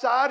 4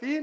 3،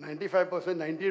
95%، 90۔